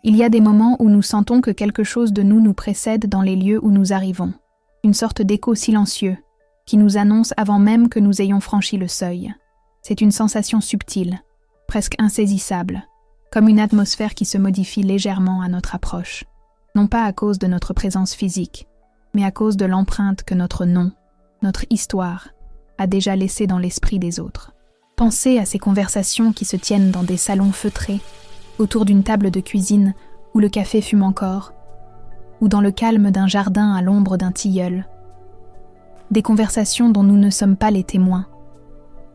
Il y a des moments où nous sentons que quelque chose de nous précède dans les lieux où nous arrivons, une sorte d'écho silencieux qui nous annonce avant même que nous ayons franchi le seuil. C'est une sensation subtile, presque insaisissable, comme une atmosphère qui se modifie légèrement à notre approche, non pas à cause de notre présence physique, mais à cause de l'empreinte que notre nom, notre histoire, a déjà laissée dans l'esprit des autres. Pensez à ces conversations qui se tiennent dans des salons feutrés, autour d'une table de cuisine où le café fume encore, ou dans le calme d'un jardin à l'ombre d'un tilleul. Des conversations dont nous ne sommes pas les témoins,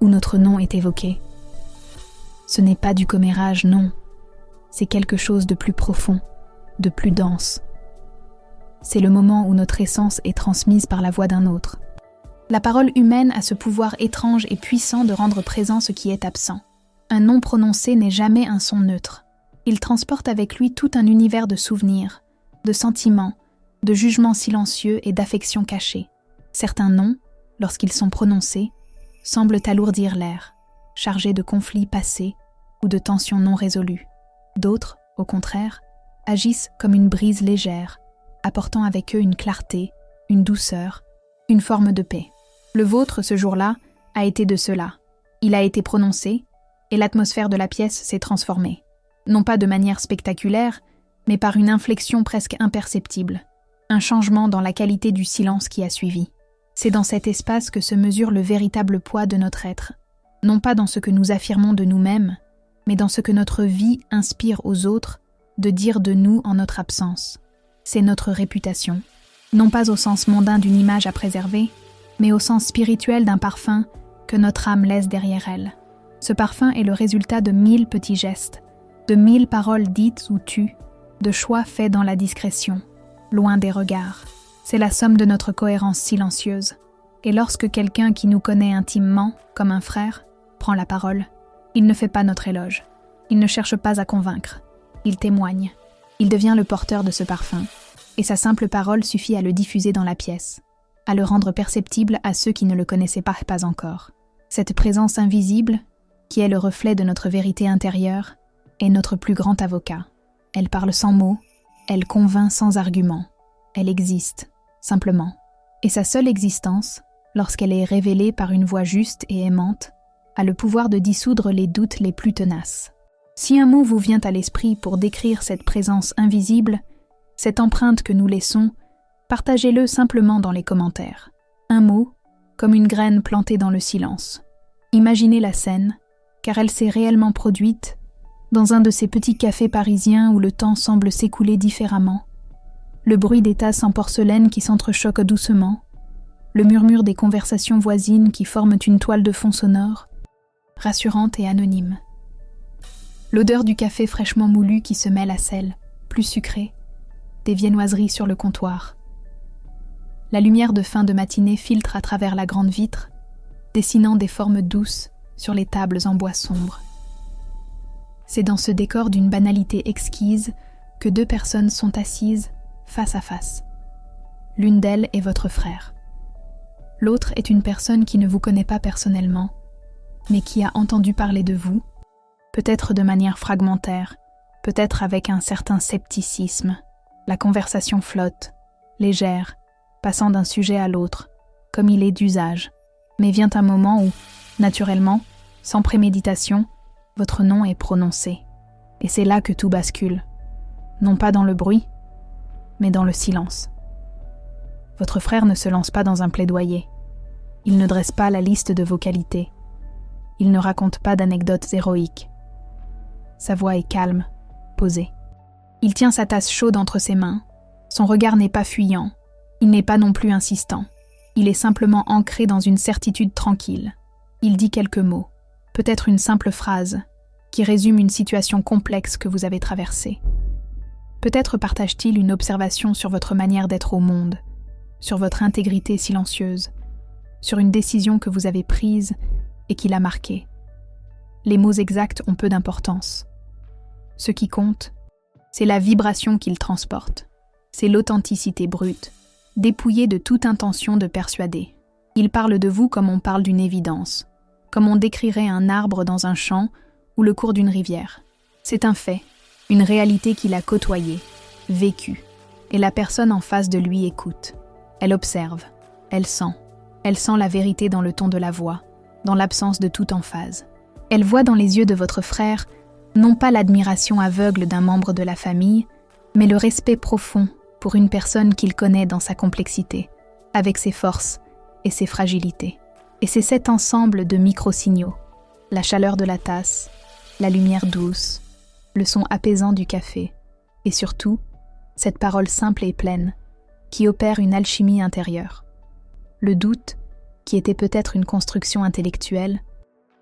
où notre nom est évoqué. Ce n'est pas du commérage, non. C'est quelque chose de plus profond, de plus dense. C'est le moment où notre essence est transmise par la voix d'un autre. La parole humaine a ce pouvoir étrange et puissant de rendre présent ce qui est absent. Un nom prononcé n'est jamais un son neutre. Il transporte avec lui tout un univers de souvenirs, de sentiments, de jugements silencieux et d'affections cachées. Certains noms, lorsqu'ils sont prononcés, semblent alourdir l'air, chargés de conflits passés ou de tensions non résolues. D'autres, au contraire, agissent comme une brise légère, apportant avec eux une clarté, une douceur, une forme de paix. Le vôtre, ce jour-là, a été de cela. Il a été prononcé, et l'atmosphère de la pièce s'est transformée. Non pas de manière spectaculaire, mais par une inflexion presque imperceptible, un changement dans la qualité du silence qui a suivi. C'est dans cet espace que se mesure le véritable poids de notre être, non pas dans ce que nous affirmons de nous-mêmes, mais dans ce que notre vie inspire aux autres de dire de nous en notre absence. C'est notre réputation, non pas au sens mondain d'une image à préserver, mais au sens spirituel d'un parfum que notre âme laisse derrière elle. Ce parfum est le résultat de 1000 petits gestes, de 1000 paroles dites ou tues, de choix faits dans la discrétion, loin des regards. C'est la somme de notre cohérence silencieuse. Et lorsque quelqu'un qui nous connaît intimement, comme un frère, prend la parole, il ne fait pas notre éloge. Il ne cherche pas à convaincre. Il témoigne. Il devient le porteur de ce parfum. Et sa simple parole suffit à le diffuser dans la pièce, à le rendre perceptible à ceux qui ne le connaissaient pas encore. Cette présence invisible, qui est le reflet de notre vérité intérieure, est notre plus grand avocat. Elle parle sans mots, elle convainc sans argument. Elle existe, simplement. Et sa seule existence, lorsqu'elle est révélée par une voix juste et aimante, a le pouvoir de dissoudre les doutes les plus tenaces. Si un mot vous vient à l'esprit pour décrire cette présence invisible, cette empreinte que nous laissons, partagez-le simplement dans les commentaires. Un mot, comme une graine plantée dans le silence. Imaginez la scène, car elle s'est réellement produite dans un de ces petits cafés parisiens où le temps semble s'écouler différemment. Le bruit des tasses en porcelaine qui s'entrechoquent doucement, le murmure des conversations voisines qui forment une toile de fond sonore, rassurante et anonyme. L'odeur du café fraîchement moulu qui se mêle à celle, plus sucrée, des viennoiseries sur le comptoir. La lumière de fin de matinée filtre à travers la grande vitre, dessinant des formes douces sur les tables en bois sombre. C'est dans ce décor d'une banalité exquise que 2 personnes sont assises face à face. L'une d'elles est votre frère. L'autre est une personne qui ne vous connaît pas personnellement, mais qui a entendu parler de vous, peut-être de manière fragmentaire, peut-être avec un certain scepticisme. La conversation flotte, légère, passant d'un sujet à l'autre, comme il est d'usage. Mais vient un moment où, naturellement, sans préméditation, votre nom est prononcé. Et c'est là que tout bascule. Non pas dans le bruit, mais dans le silence. Votre frère ne se lance pas dans un plaidoyer. Il ne dresse pas la liste de vos qualités. Il ne raconte pas d'anecdotes héroïques. Sa voix est calme, posée. Il tient sa tasse chaude entre ses mains. Son regard n'est pas fuyant. Il n'est pas non plus insistant. Il est simplement ancré dans une certitude tranquille. Il dit quelques mots, peut-être une simple phrase, qui résume une situation complexe que vous avez traversée. Peut-être partage-t-il une observation sur votre manière d'être au monde, sur votre intégrité silencieuse, sur une décision que vous avez prise et qui l'a marquée. Les mots exacts ont peu d'importance. Ce qui compte, c'est la vibration qu'ils transportent. C'est l'authenticité brute, dépouillée de toute intention de persuader. Il parle de vous comme on parle d'une évidence, comme on décrirait un arbre dans un champ ou le cours d'une rivière. C'est un fait, une réalité qu'il a côtoyée, vécue, et la personne en face de lui écoute. Elle observe, elle sent la vérité dans le ton de la voix, dans l'absence de toute emphase. Elle voit dans les yeux de votre frère non pas l'admiration aveugle d'un membre de la famille, mais le respect profond pour une personne qu'il connaît dans sa complexité, avec ses forces et ses fragilités. Et c'est cet ensemble de micro-signaux, la chaleur de la tasse, la lumière douce, le son apaisant du café, et surtout, cette parole simple et pleine, qui opère une alchimie intérieure. Le doute, qui était peut-être une construction intellectuelle,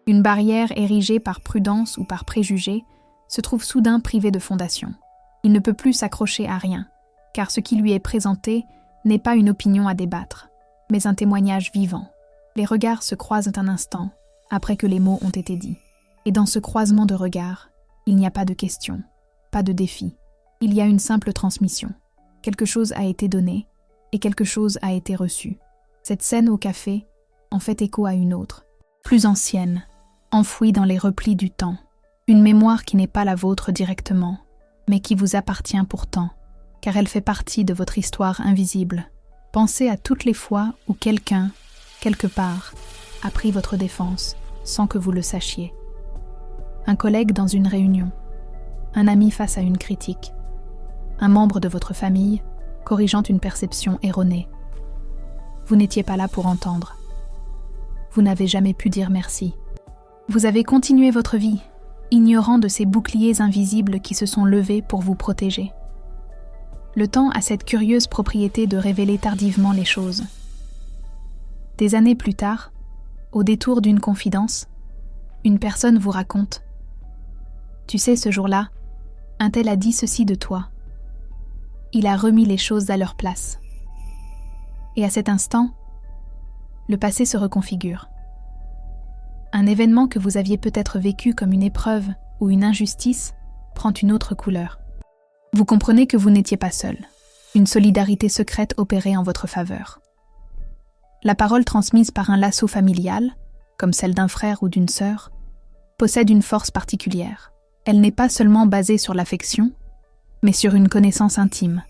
une barrière érigée par prudence ou par préjugé, se trouve soudain privé de fondation. Il ne peut plus s'accrocher à rien, car ce qui lui est présenté n'est pas une opinion à débattre, mais un témoignage vivant. Les regards se croisent un instant, après que les mots ont été dits. Et dans ce croisement de regards, il n'y a pas de question, pas de défi. Il y a une simple transmission. Quelque chose a été donné, et quelque chose a été reçu. Cette scène au café en fait écho à une autre, plus ancienne, enfouie dans les replis du temps. Une mémoire qui n'est pas la vôtre directement, mais qui vous appartient pourtant, car elle fait partie de votre histoire invisible. Pensez à toutes les fois où quelqu'un, quelque part, a pris votre défense, sans que vous le sachiez. Un collègue dans une réunion, un ami face à une critique, un membre de votre famille corrigeant une perception erronée. Vous n'étiez pas là pour entendre. Vous n'avez jamais pu dire merci. Vous avez continué votre vie, ignorant de ces boucliers invisibles qui se sont levés pour vous protéger. Le temps a cette curieuse propriété de révéler tardivement les choses. Des années plus tard, au détour d'une confidence, une personne vous raconte « Tu sais, ce jour-là, un tel a dit ceci de toi. Il a remis les choses à leur place. » Et à cet instant, le passé se reconfigure. Un événement que vous aviez peut-être vécu comme une épreuve ou une injustice prend une autre couleur. Vous comprenez que vous n'étiez pas seul. Une solidarité secrète opérait en votre faveur. La parole transmise par un lasso familial, comme celle d'un frère ou d'une sœur, possède une force particulière. Elle n'est pas seulement basée sur l'affection, mais sur une connaissance intime,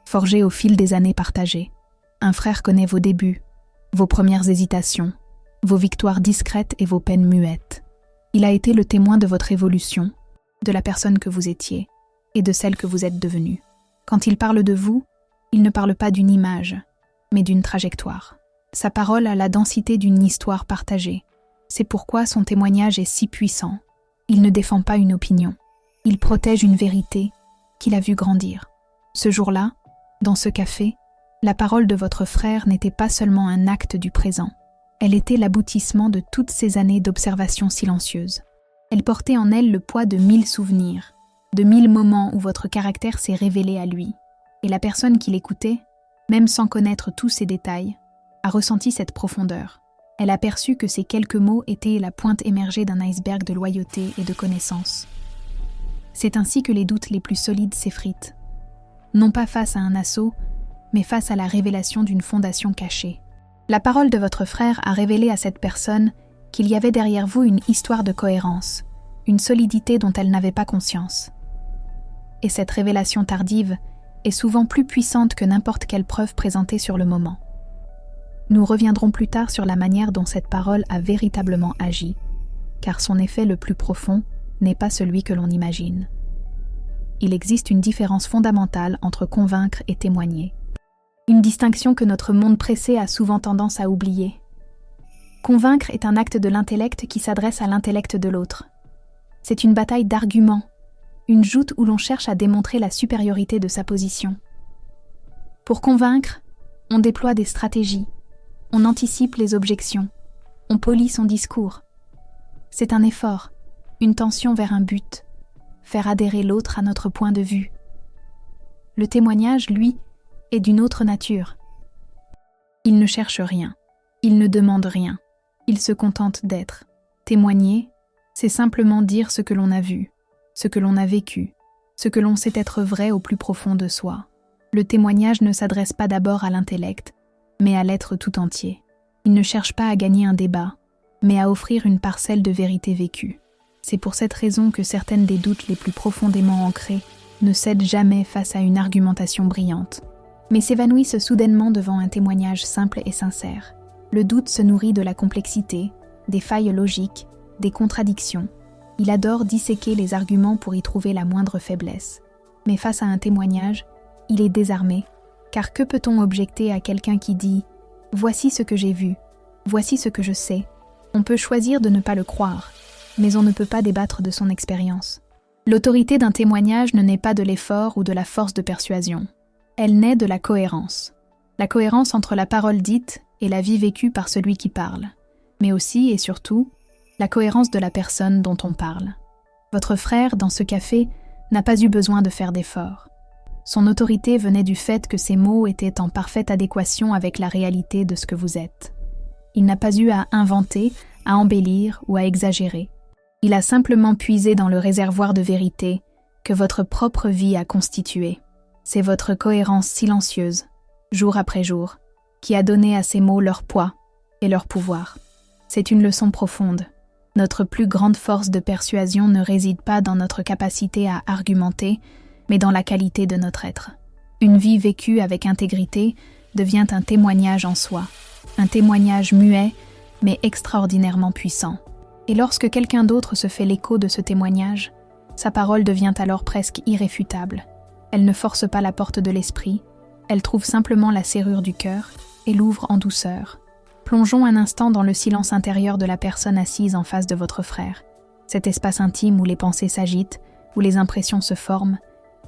forgée au fil des années partagées. Un frère connaît vos débuts, vos premières hésitations, vos victoires discrètes et vos peines muettes. Il a été le témoin de votre évolution, de la personne que vous étiez et de celle que vous êtes devenue. Quand il parle de vous, il ne parle pas d'une image, mais d'une trajectoire. Sa parole a la densité d'une histoire partagée. C'est pourquoi son témoignage est si puissant. Il ne défend pas une opinion. Il protège une vérité qu'il a vue grandir. Ce jour-là, dans ce café, la parole de votre frère n'était pas seulement un acte du présent. Elle était l'aboutissement de toutes ces années d'observation silencieuse. Elle portait en elle le poids de 1000 souvenirs, de 1000 moments où votre caractère s'est révélé à lui. Et la personne qui l'écoutait, même sans connaître tous ces détails, a ressenti cette profondeur. Elle a perçu que ces quelques mots étaient la pointe émergée d'un iceberg de loyauté et de connaissance. C'est ainsi que les doutes les plus solides s'effritent. Non pas face à un assaut, mais face à la révélation d'une fondation cachée. La parole de votre frère a révélé à cette personne qu'il y avait derrière vous une histoire de cohérence, une solidité dont elle n'avait pas conscience. Et cette révélation tardive est souvent plus puissante que n'importe quelle preuve présentée sur le moment. Nous reviendrons plus tard sur la manière dont cette parole a véritablement agi, car son effet le plus profond n'est pas celui que l'on imagine. Il existe une différence fondamentale entre convaincre et témoigner. Une distinction que notre monde pressé a souvent tendance à oublier. Convaincre est un acte de l'intellect qui s'adresse à l'intellect de l'autre. C'est une bataille d'arguments, une joute où l'on cherche à démontrer la supériorité de sa position. Pour convaincre, on déploie des stratégies, on anticipe les objections, on polit son discours. C'est un effort, une tension vers un but, faire adhérer l'autre à notre point de vue. Le témoignage, lui, est d'une autre nature. Il ne cherche rien, il ne demande rien, il se contente d'être. Témoigner, c'est simplement dire ce que l'on a vu, ce que l'on a vécu, ce que l'on sait être vrai au plus profond de soi. Le témoignage ne s'adresse pas d'abord à l'intellect, mais à l'être tout entier. Il ne cherche pas à gagner un débat, mais à offrir une parcelle de vérité vécue. C'est pour cette raison que certaines des doutes les plus profondément ancrés ne cèdent jamais face à une argumentation brillante, mais s'évanouissent soudainement devant un témoignage simple et sincère. Le doute se nourrit de la complexité, des failles logiques, des contradictions. Il adore disséquer les arguments pour y trouver la moindre faiblesse. Mais face à un témoignage, il est désarmé, car que peut-on objecter à quelqu'un qui dit « Voici ce que j'ai vu, voici ce que je sais ». On peut choisir de ne pas le croire, mais on ne peut pas débattre de son expérience. L'autorité d'un témoignage ne naît pas de l'effort ou de la force de persuasion. Elle naît de la cohérence. La cohérence entre la parole dite et la vie vécue par celui qui parle, mais aussi et surtout, la cohérence de la personne dont on parle. Votre frère, dans ce café, n'a pas eu besoin de faire d'efforts. Son autorité venait du fait que ses mots étaient en parfaite adéquation avec la réalité de ce que vous êtes. Il n'a pas eu à inventer, à embellir ou à exagérer. Il a simplement puisé dans le réservoir de vérité que votre propre vie a constitué. C'est votre cohérence silencieuse, jour après jour, qui a donné à ces mots leur poids et leur pouvoir. C'est une leçon profonde. Notre plus grande force de persuasion ne réside pas dans notre capacité à argumenter, mais dans la qualité de notre être. Une vie vécue avec intégrité devient un témoignage en soi, un témoignage muet, mais extraordinairement puissant. Et lorsque quelqu'un d'autre se fait l'écho de ce témoignage, sa parole devient alors presque irréfutable. Elle ne force pas la porte de l'esprit, elle trouve simplement la serrure du cœur et l'ouvre en douceur. Plongeons un instant dans le silence intérieur de la personne assise en face de votre frère, cet espace intime où les pensées s'agitent, où les impressions se forment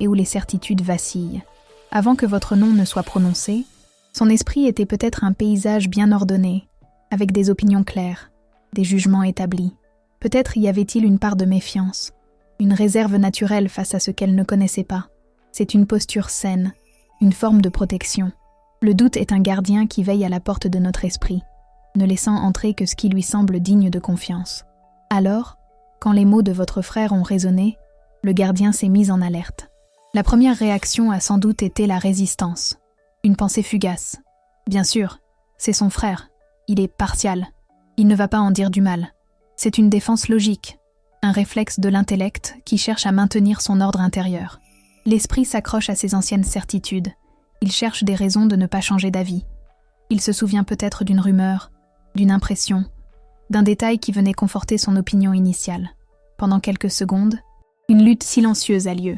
et où les certitudes vacillent. Avant que votre nom ne soit prononcé, son esprit était peut-être un paysage bien ordonné, avec des opinions claires, des jugements établis. Peut-être y avait-il une part de méfiance, une réserve naturelle face à ce qu'elle ne connaissait pas. C'est une posture saine, une forme de protection. Le doute est un gardien qui veille à la porte de notre esprit, ne laissant entrer que ce qui lui semble digne de confiance. Alors, quand les mots de votre frère ont résonné, le gardien s'est mis en alerte. La première réaction a sans doute été la résistance, une pensée fugace. Bien sûr, c'est son frère, il est partial, il ne va pas en dire du mal. C'est une défense logique, un réflexe de l'intellect qui cherche à maintenir son ordre intérieur. L'esprit s'accroche à ses anciennes certitudes, il cherche des raisons de ne pas changer d'avis. Il se souvient peut-être d'une rumeur, d'une impression, d'un détail qui venait conforter son opinion initiale. Pendant quelques secondes, une lutte silencieuse a lieu.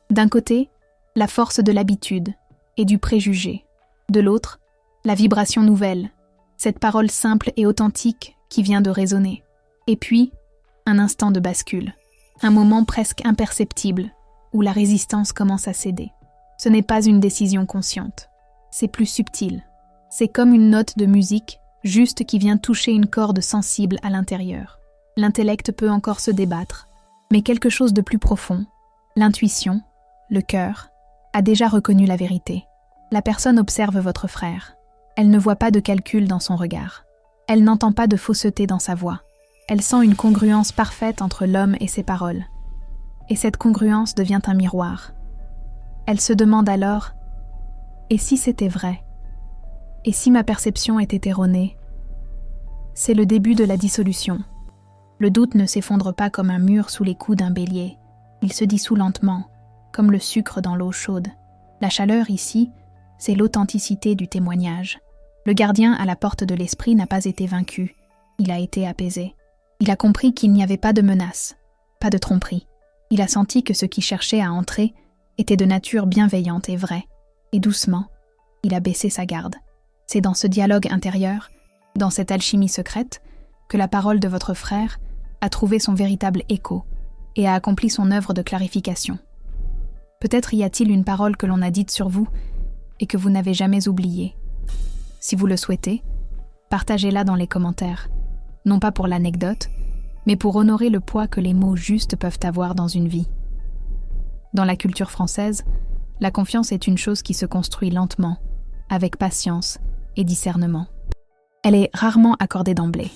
D'un côté, la force de l'habitude et du préjugé. De l'autre, la vibration nouvelle, cette parole simple et authentique qui vient de résonner. Et puis, un instant de bascule, un moment presque imperceptible où la résistance commence à céder. Ce n'est pas une décision consciente, c'est plus subtil. C'est comme une note de musique, juste qui vient toucher une corde sensible à l'intérieur. L'intellect peut encore se débattre, mais quelque chose de plus profond, l'intuition, le cœur, a déjà reconnu la vérité. La personne observe votre frère. Elle ne voit pas de calcul dans son regard. Elle n'entend pas de fausseté dans sa voix. Elle sent une congruence parfaite entre l'homme et ses paroles. Et cette congruence devient un miroir. Elle se demande alors « Et si c'était vrai ? Et si ma perception était erronée ?» C'est le début de la dissolution. Le doute ne s'effondre pas comme un mur sous les coups d'un bélier. Il se dissout lentement, comme le sucre dans l'eau chaude. La chaleur ici, c'est l'authenticité du témoignage. Le gardien à la porte de l'esprit n'a pas été vaincu. Il a été apaisé. Il a compris qu'il n'y avait pas de menace, pas de tromperie. Il a senti que ce qui cherchait à entrer était de nature bienveillante et vraie. Et doucement, il a baissé sa garde. C'est dans ce dialogue intérieur, dans cette alchimie secrète, que la parole de votre frère a trouvé son véritable écho et a accompli son œuvre de clarification. Peut-être y a-t-il une parole que l'on a dite sur vous et que vous n'avez jamais oubliée. Si vous le souhaitez, partagez-la dans les commentaires, non pas pour l'anecdote, mais pour honorer le poids que les mots justes peuvent avoir dans une vie. Dans la culture française, la confiance est une chose qui se construit lentement, avec patience et discernement. Elle est rarement accordée d'emblée.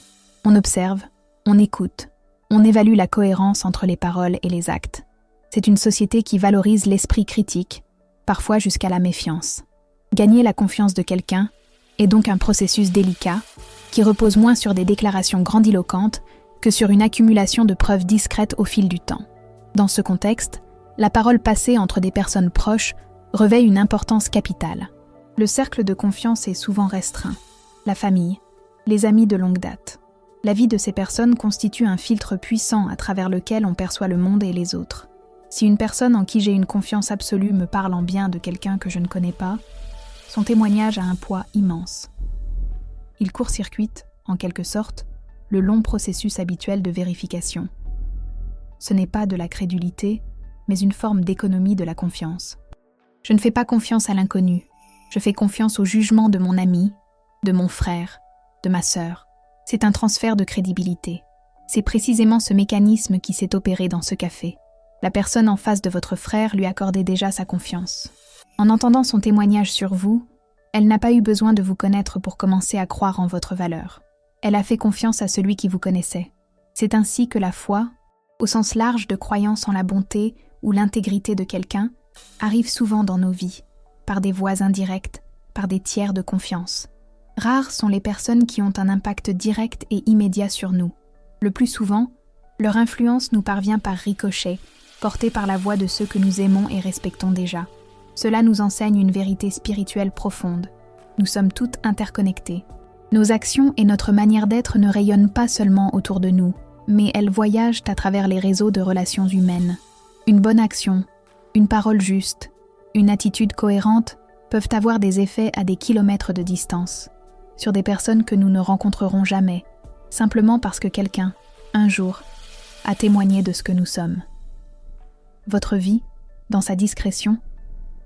On observe, on écoute, on évalue la cohérence entre les paroles et les actes. C'est une société qui valorise l'esprit critique, parfois jusqu'à la méfiance. Gagner la confiance de quelqu'un est donc un processus délicat qui repose moins sur des déclarations grandiloquentes que sur une accumulation de preuves discrètes au fil du temps. Dans ce contexte, la parole passée entre des personnes proches revêt une importance capitale. Le cercle de confiance est souvent restreint. La famille, les amis de longue date. La vie de ces personnes constitue un filtre puissant à travers lequel on perçoit le monde et les autres. Si une personne en qui j'ai une confiance absolue me parle en bien de quelqu'un que je ne connais pas, son témoignage a un poids immense. Il court-circuite, en quelque sorte, le long processus habituel de vérification. Ce n'est pas de la crédulité, mais une forme d'économie de la confiance. Je ne fais pas confiance à l'inconnu, je fais confiance au jugement de mon ami, de mon frère, de ma sœur. C'est un transfert de crédibilité. C'est précisément ce mécanisme qui s'est opéré dans ce café. La personne en face de votre frère lui accordait déjà sa confiance. En entendant son témoignage sur vous, elle n'a pas eu besoin de vous connaître pour commencer à croire en votre valeur. Elle a fait confiance à celui qui vous connaissait. C'est ainsi que la foi, au sens large de croyance en la bonté ou l'intégrité de quelqu'un, arrive souvent dans nos vies, par des voies indirectes, par des tiers de confiance. Rares sont les personnes qui ont un impact direct et immédiat sur nous. Le plus souvent, leur influence nous parvient par ricochet, portée par la voix de ceux que nous aimons et respectons déjà. Cela nous enseigne une vérité spirituelle profonde. Nous sommes toutes interconnectées. Nos actions et notre manière d'être ne rayonnent pas seulement autour de nous, mais elles voyagent à travers les réseaux de relations humaines. Une bonne action, une parole juste, une attitude cohérente peuvent avoir des effets à des kilomètres de distance, sur des personnes que nous ne rencontrerons jamais, simplement parce que quelqu'un, un jour, a témoigné de ce que nous sommes. Votre vie, dans sa discrétion,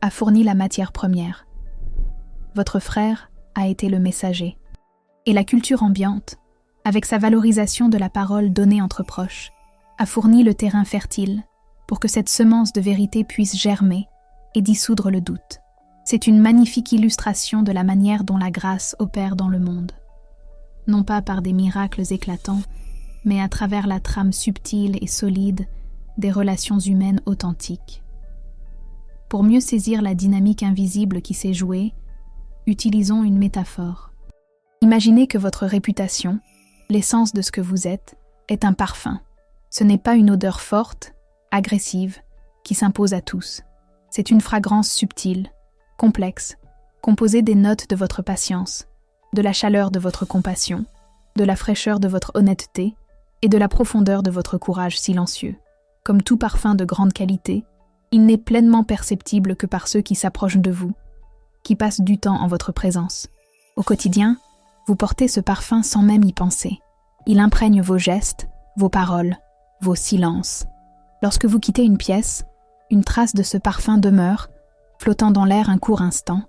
a fourni la matière première. Votre frère a été le messager. Et la culture ambiante, avec sa valorisation de la parole donnée entre proches, a fourni le terrain fertile pour que cette semence de vérité puisse germer et dissoudre le doute. C'est une magnifique illustration de la manière dont la grâce opère dans le monde. Non pas par des miracles éclatants, mais à travers la trame subtile et solide des relations humaines authentiques. Pour mieux saisir la dynamique invisible qui s'est jouée, utilisons une métaphore. Imaginez que votre réputation, l'essence de ce que vous êtes, est un parfum. Ce n'est pas une odeur forte, agressive, qui s'impose à tous. C'est une fragrance subtile, complexe, composée des notes de votre patience, de la chaleur de votre compassion, de la fraîcheur de votre honnêteté et de la profondeur de votre courage silencieux. Comme tout parfum de grande qualité, il n'est pleinement perceptible que par ceux qui s'approchent de vous, qui passent du temps en votre présence. Au quotidien, vous portez ce parfum sans même y penser. Il imprègne vos gestes, vos paroles, vos silences. Lorsque vous quittez une pièce, une trace de ce parfum demeure, flottant dans l'air un court instant,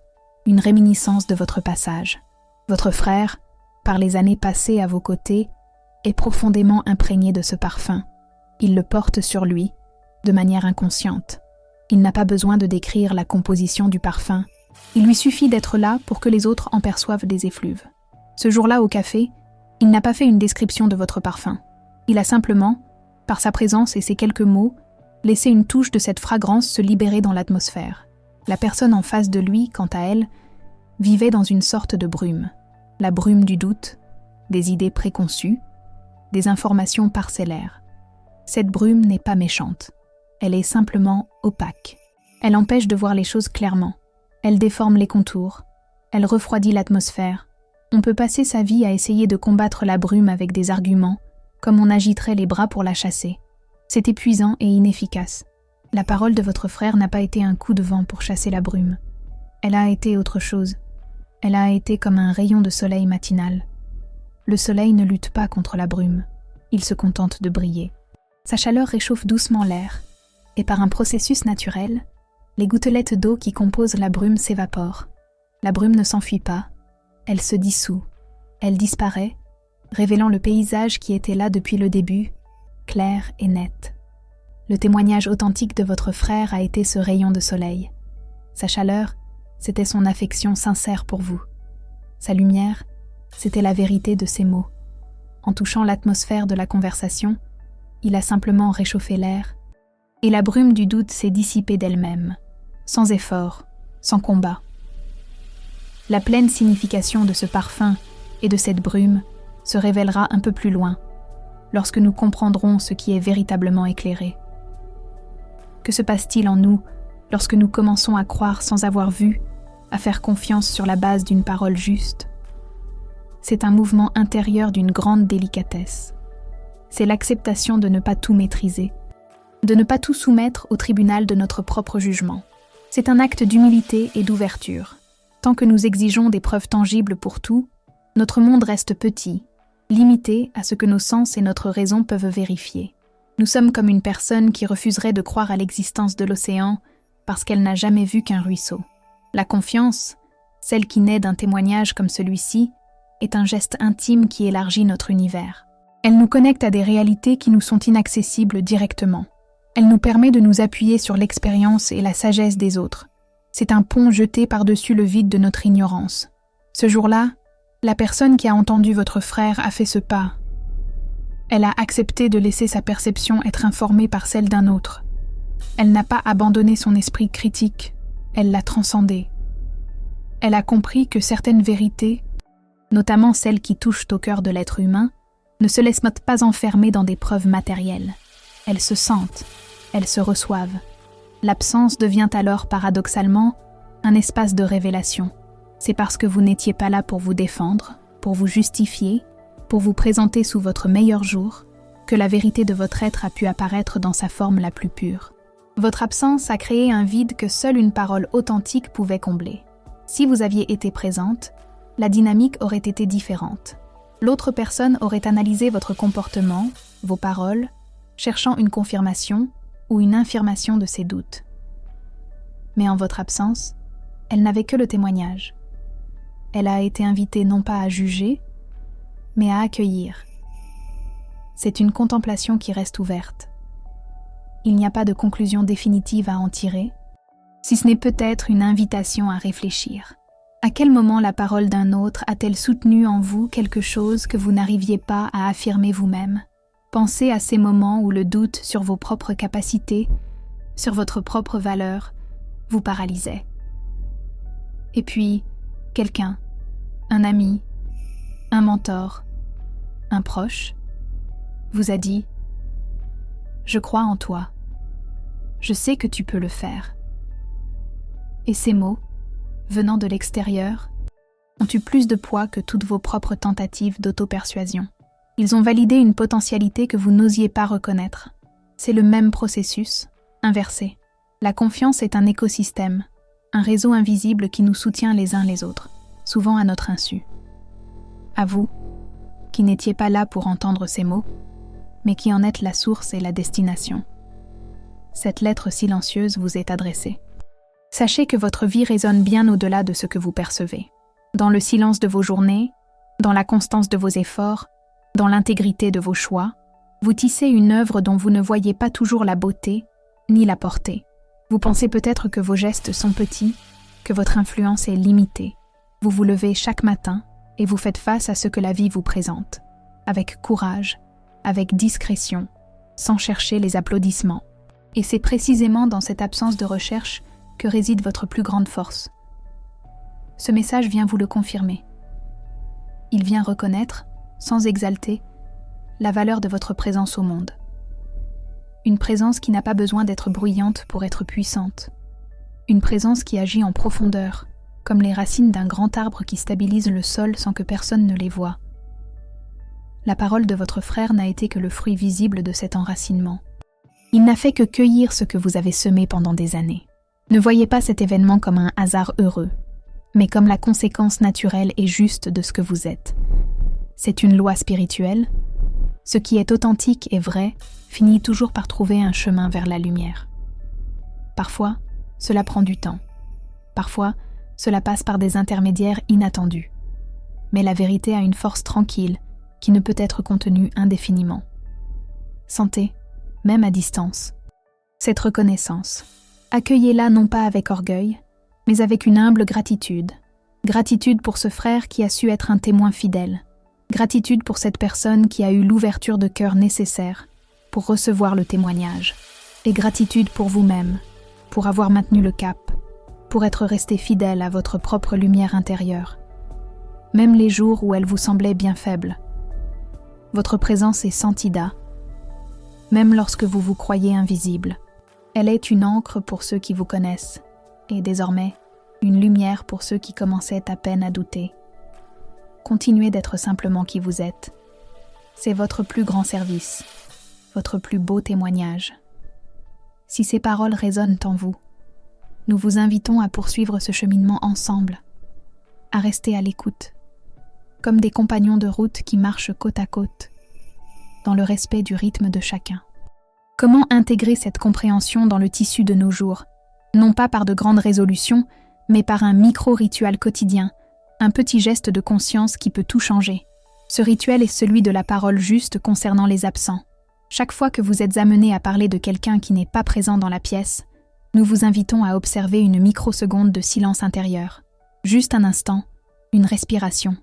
une réminiscence de votre passage. Votre frère, par les années passées à vos côtés, est profondément imprégné de ce parfum. Il le porte sur lui, de manière inconsciente. Il n'a pas besoin de décrire la composition du parfum. Il lui suffit d'être là pour que les autres en perçoivent des effluves. Ce jour-là, au café, il n'a pas fait une description de votre parfum. Il a simplement, par sa présence et ses quelques mots, laissé une touche de cette fragrance se libérer dans l'atmosphère. La personne en face de lui, quant à elle, vivait dans une sorte de brume. La brume du doute, des idées préconçues, des informations parcellaires. Cette brume n'est pas méchante. Elle est simplement opaque. Elle empêche de voir les choses clairement. Elle déforme les contours. Elle refroidit l'atmosphère. On peut passer sa vie à essayer de combattre la brume avec des arguments, comme on agiterait les bras pour la chasser. C'est épuisant et inefficace. La parole de votre frère n'a pas été un coup de vent pour chasser la brume. Elle a été autre chose. Elle a été comme un rayon de soleil matinal. Le soleil ne lutte pas contre la brume. Il se contente de briller. Sa chaleur réchauffe doucement l'air, et par un processus naturel, les gouttelettes d'eau qui composent la brume s'évaporent. La brume ne s'enfuit pas, elle se dissout, elle disparaît, révélant le paysage qui était là depuis le début, clair et net. Le témoignage authentique de votre frère a été ce rayon de soleil. Sa chaleur, c'était son affection sincère pour vous. Sa lumière, c'était la vérité de ses mots. En touchant l'atmosphère de la conversation, il a simplement réchauffé l'air, et la brume du doute s'est dissipée d'elle-même, sans effort, sans combat. La pleine signification de ce parfum et de cette brume se révélera un peu plus loin. lorsque nous comprendrons ce qui est véritablement éclairé. Que se passe-t-il en nous lorsque nous commençons à croire sans avoir vu, à faire confiance sur la base d'une parole juste? C'est un mouvement intérieur d'une grande délicatesse. C'est l'acceptation de ne pas tout maîtriser, de ne pas tout soumettre au tribunal de notre propre jugement. C'est un acte d'humilité et d'ouverture. Tant que nous exigeons des preuves tangibles pour tout, notre monde reste petit, limité à ce que nos sens et notre raison peuvent vérifier. Nous sommes comme une personne qui refuserait de croire à l'existence de l'océan parce qu'elle n'a jamais vu qu'un ruisseau. La confiance, celle qui naît d'un témoignage comme celui-ci, est un geste intime qui élargit notre univers. Elle nous connecte à des réalités qui nous sont inaccessibles directement. Elle nous permet de nous appuyer sur l'expérience et la sagesse des autres. C'est un pont jeté par-dessus le vide de notre ignorance. Ce jour-là, la personne qui a entendu votre frère a fait ce pas. Elle a accepté de laisser sa perception être informée par celle d'un autre. Elle n'a pas abandonné son esprit critique, elle l'a transcendé. Elle a compris que certaines vérités, notamment celles qui touchent au cœur de l'être humain, ne se laissent pas enfermer dans des preuves matérielles. Elles se sentent, elles se reçoivent. L'absence devient alors paradoxalement un espace de révélation. C'est parce que vous n'étiez pas là pour vous défendre, pour vous justifier, pour vous présenter sous votre meilleur jour, que la vérité de votre être a pu apparaître dans sa forme la plus pure. Votre absence a créé un vide que seule une parole authentique pouvait combler. Si vous aviez été présente, la dynamique aurait été différente. L'autre personne aurait analysé votre comportement, vos paroles, cherchant une confirmation ou une infirmation de ses doutes. Mais en votre absence, elle n'avait que le témoignage. Elle a été invitée non pas à juger, mais à accueillir. C'est une contemplation qui reste ouverte. Il n'y a pas de conclusion définitive à en tirer, si ce n'est peut-être une invitation à réfléchir. À quel moment la parole d'un autre a-t-elle soutenu en vous quelque chose que vous n'arriviez pas à affirmer vous-même? Pensez à ces moments où le doute sur vos propres capacités, sur votre propre valeur, vous paralysait. Et puis, quelqu'un, un ami, un mentor, un proche, vous a dit « Je crois en toi. Je sais que tu peux le faire. » Et ces mots, venant de l'extérieur, ont eu plus de poids que toutes vos propres tentatives d'auto-persuasion. Ils ont validé une potentialité que vous n'osiez pas reconnaître. C'est le même processus, inversé. La confiance est un écosystème, un réseau invisible qui nous soutient les uns les autres, souvent à notre insu. À vous, qui n'étiez pas là pour entendre ces mots, mais qui en êtes la source et la destination. Cette lettre silencieuse vous est adressée. Sachez que votre vie résonne bien au-delà de ce que vous percevez. Dans le silence de vos journées, dans la constance de vos efforts, dans l'intégrité de vos choix, vous tissez une œuvre dont vous ne voyez pas toujours la beauté, ni la portée. Vous pensez peut-être que vos gestes sont petits, que votre influence est limitée. Vous vous levez chaque matin et vous faites face à ce que la vie vous présente, avec courage, avec discrétion, sans chercher les applaudissements. Et c'est précisément dans cette absence de recherche que réside votre plus grande force. Ce message vient vous le confirmer. Il vient reconnaître, sans exalter, la valeur de votre présence au monde. Une présence qui n'a pas besoin d'être bruyante pour être puissante. Une présence qui agit en profondeur, comme les racines d'un grand arbre qui stabilise le sol sans que personne ne les voie. La parole de votre frère n'a été que le fruit visible de cet enracinement. Il n'a fait que cueillir ce que vous avez semé pendant des années. Ne voyez pas cet événement comme un hasard heureux, mais comme la conséquence naturelle et juste de ce que vous êtes. C'est une loi spirituelle. Ce qui est authentique et vrai finit toujours par trouver un chemin vers la lumière. Parfois, cela prend du temps. Parfois, cela passe par des intermédiaires inattendus. Mais la vérité a une force tranquille qui ne peut être contenue indéfiniment. Sentez, même à distance, cette reconnaissance. Accueillez-la non pas avec orgueil, mais avec une humble gratitude. Gratitude pour ce frère qui a su être un témoin fidèle. Gratitude pour cette personne qui a eu l'ouverture de cœur nécessaire pour recevoir le témoignage. Et gratitude pour vous-même, pour avoir maintenu le cap, pour être resté fidèle à votre propre lumière intérieure, même les jours où elle vous semblait bien faible. Votre présence est sentida, même lorsque vous vous croyez invisible. Elle est une encre pour ceux qui vous connaissent, et désormais, une lumière pour ceux qui commençaient à peine à douter. Continuez d'être simplement qui vous êtes. C'est votre plus grand service, votre plus beau témoignage. Si ces paroles résonnent en vous, nous vous invitons à poursuivre ce cheminement ensemble, à rester à l'écoute, comme des compagnons de route qui marchent côte à côte, dans le respect du rythme de chacun. Comment intégrer cette compréhension dans le tissu de nos jours, non pas par de grandes résolutions, mais par un micro-rituel quotidien, un petit geste de conscience qui peut tout changer. Ce rituel est celui de la parole juste concernant les absents. Chaque fois que vous êtes amené à parler de quelqu'un qui n'est pas présent dans la pièce, nous vous invitons à observer une microseconde de silence intérieur. Juste un instant, une respiration.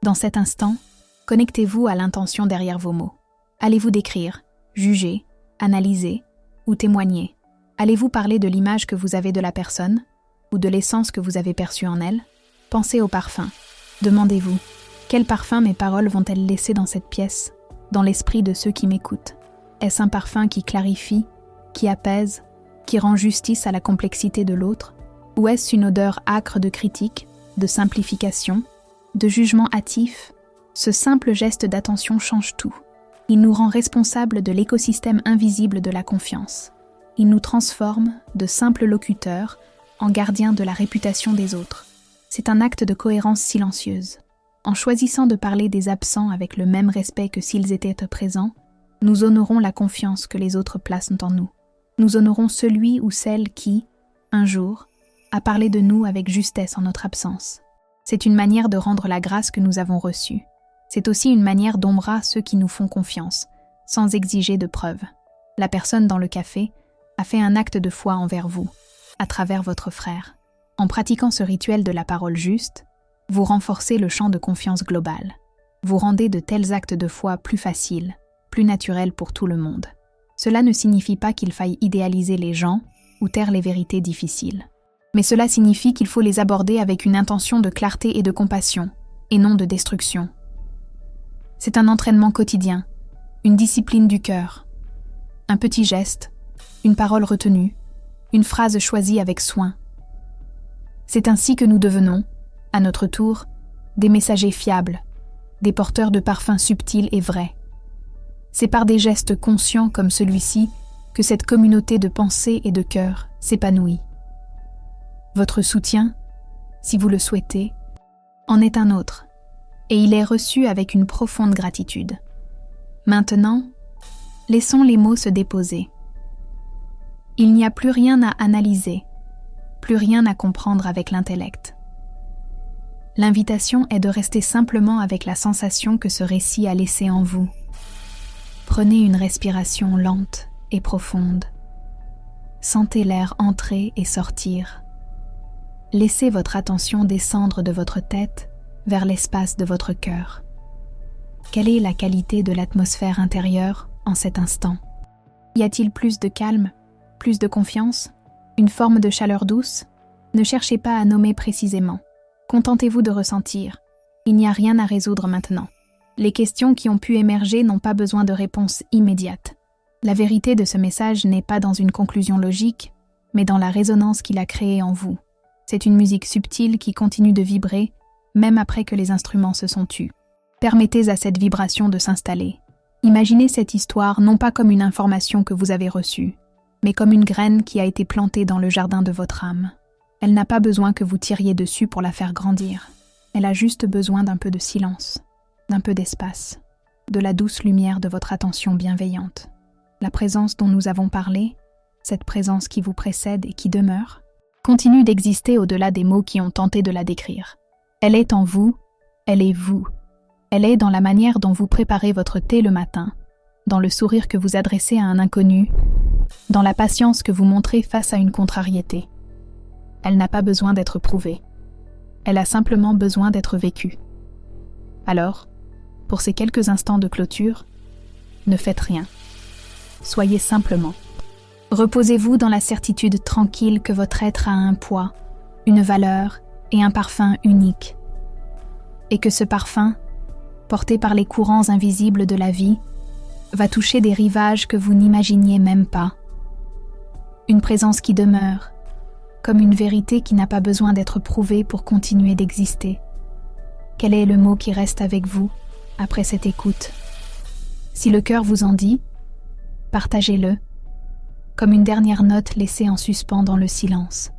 Dans cet instant, connectez-vous à l'intention derrière vos mots. Allez-vous décrire, juger, analyser ou témoigner? Allez-vous parler de l'image que vous avez de la personne ou de l'essence que vous avez perçue en elle? Pensez au parfum. Demandez-vous, quel parfum mes paroles vont-elles laisser dans cette pièce, dans l'esprit de ceux qui m'écoutent? Est-ce un parfum qui clarifie, qui apaise, qui rend justice à la complexité de l'autre? Ou est-ce une odeur âcre de critique, de simplification, de jugement hâtif? Ce simple geste d'attention change tout. Il nous rend responsables de l'écosystème invisible de la confiance. Il nous transforme de simples locuteurs en gardiens de la réputation des autres. C'est un acte de cohérence silencieuse. En choisissant de parler des absents avec le même respect que s'ils étaient présents, nous honorons la confiance que les autres placent en nous. Nous honorons celui ou celle qui, un jour, a parlé de nous avec justesse en notre absence. C'est une manière de rendre la grâce que nous avons reçue. C'est aussi une manière d'honorer ceux qui nous font confiance, sans exiger de preuves. La personne dans le café a fait un acte de foi envers vous, à travers votre frère. En pratiquant ce rituel de la parole juste, vous renforcez le champ de confiance global. Vous rendez de tels actes de foi plus faciles, plus naturels pour tout le monde. Cela ne signifie pas qu'il faille idéaliser les gens ou taire les vérités difficiles. Mais cela signifie qu'il faut les aborder avec une intention de clarté et de compassion, et non de destruction. C'est un entraînement quotidien, une discipline du cœur. Un petit geste, une parole retenue, une phrase choisie avec soin. C'est ainsi que nous devenons, à notre tour, des messagers fiables, des porteurs de parfums subtils et vrais. C'est par des gestes conscients comme celui-ci que cette communauté de pensée et de cœur s'épanouit. Votre soutien, si vous le souhaitez, en est un autre, et il est reçu avec une profonde gratitude. Maintenant, laissons les mots se déposer. Il n'y a plus rien à analyser, plus rien à comprendre avec l'intellect. L'invitation est de rester simplement avec la sensation que ce récit a laissée en vous. Prenez une respiration lente et profonde. Sentez l'air entrer et sortir. Laissez votre attention descendre de votre tête vers l'espace de votre cœur. Quelle est la qualité de l'atmosphère intérieure en cet instant? Y a-t-il plus de calme, plus de confiance, une forme de chaleur douce? Ne cherchez pas à nommer précisément. Contentez-vous de ressentir. Il n'y a rien à résoudre maintenant. Les questions qui ont pu émerger n'ont pas besoin de réponses immédiates. La vérité de ce message n'est pas dans une conclusion logique, mais dans la résonance qu'il a créée en vous. C'est une musique subtile qui continue de vibrer, même après que les instruments se sont tus. Permettez à cette vibration de s'installer. Imaginez cette histoire non pas comme une information que vous avez reçue, mais comme une graine qui a été plantée dans le jardin de votre âme. Elle n'a pas besoin que vous tiriez dessus pour la faire grandir. Elle a juste besoin d'un peu de silence, d'un peu d'espace, de la douce lumière de votre attention bienveillante. La présence dont nous avons parlé, cette présence qui vous précède et qui demeure, continue d'exister au-delà des mots qui ont tenté de la décrire. Elle est en vous, elle est vous. Elle est dans la manière dont vous préparez votre thé le matin, dans le sourire que vous adressez à un inconnu, dans la patience que vous montrez face à une contrariété. Elle n'a pas besoin d'être prouvée. Elle a simplement besoin d'être vécue. Alors, pour ces quelques instants de clôture, ne faites rien. Soyez simplement. Reposez-vous dans la certitude tranquille que votre être a un poids, une valeur et un parfum unique. Et que ce parfum, porté par les courants invisibles de la vie, va toucher des rivages que vous n'imaginiez même pas. Une présence qui demeure, comme une vérité qui n'a pas besoin d'être prouvée pour continuer d'exister. Quel est le mot qui reste avec vous après cette écoute? Si le cœur vous en dit, partagez-le, comme une dernière note laissée en suspens dans le silence.